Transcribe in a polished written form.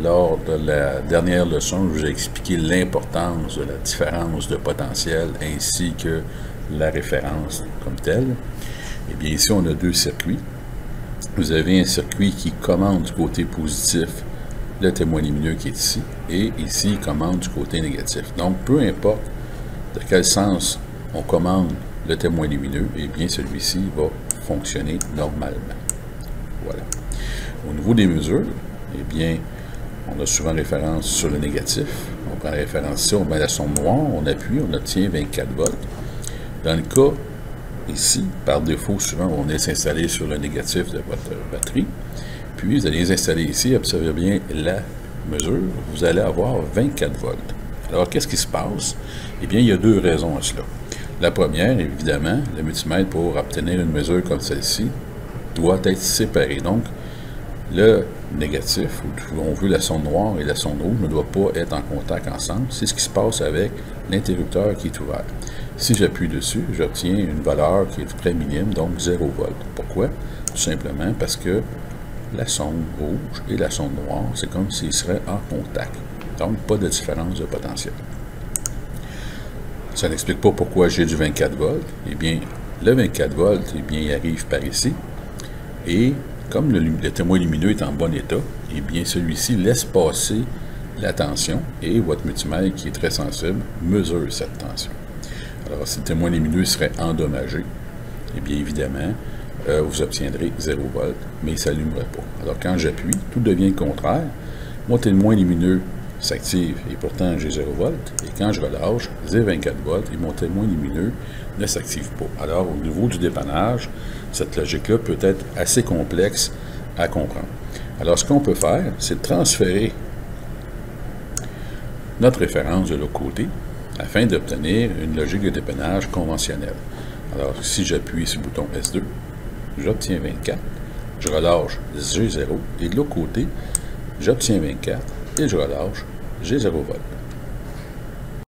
Lors de la dernière leçon, je vous ai expliqué l'importance de la différence de potentiel ainsi que la référence comme telle. Eh bien, ici, on a deux circuits. Vous avez un circuit qui commande du côté positif le témoin lumineux qui est ici, et ici, il commande du côté négatif. Donc, peu importe de quel sens on commande le témoin lumineux, eh bien, celui-ci va fonctionner normalement. Voilà. Au niveau des mesures, eh bien, on a souvent référence sur le négatif. On prend la référence ici, on met la sonde noire, on appuie, on obtient 24 volts. Dans le cas ici, par défaut, souvent, on est installé sur le négatif de votre batterie. Puis, vous allez les installer ici, observez bien la mesure, vous allez avoir 24 volts. Alors, qu'est-ce qui se passe? Eh bien, il y a deux raisons à cela. La première, évidemment, le multimètre, pour obtenir une mesure comme celle-ci, doit être séparé. Donc, le négatif, où on veut la sonde noire et la sonde rouge, ne doit pas être en contact ensemble. C'est ce qui se passe avec l'interrupteur qui est ouvert. Si j'appuie dessus, j'obtiens une valeur qui est très minime, donc 0 volts. Pourquoi? Tout simplement parce que la sonde rouge et la sonde noire, c'est comme s'ils seraient en contact. Donc, pas de différence de potentiel. Ça n'explique pas pourquoi j'ai du 24 volts. Eh bien, le 24 volts, eh bien, il arrive par ici. Et comme le témoin lumineux est en bon état, eh bien, celui-ci laisse passer la tension et votre multimètre, qui est très sensible, mesure cette tension. Alors, si le témoin lumineux serait endommagé, eh bien, évidemment, vous obtiendrez 0 volts, mais il ne s'allumerait pas. Alors, quand j'appuie, tout devient le contraire. Mon témoin lumineux s'active et pourtant j'ai 0 volts. Et quand je relâche, j'ai 24 volts et mon témoin lumineux ne s'active pas. Alors, au niveau du dépannage, cette logique-là peut être assez complexe à comprendre. Alors, ce qu'on peut faire, c'est transférer notre référence de l'autre côté afin d'obtenir une logique de dépannage conventionnelle. Alors, si j'appuie sur le bouton S2, j'obtiens 24, je relâche, j'ai 0, et de l'autre côté, j'obtiens 24, et je relâche, j'ai 0 volts.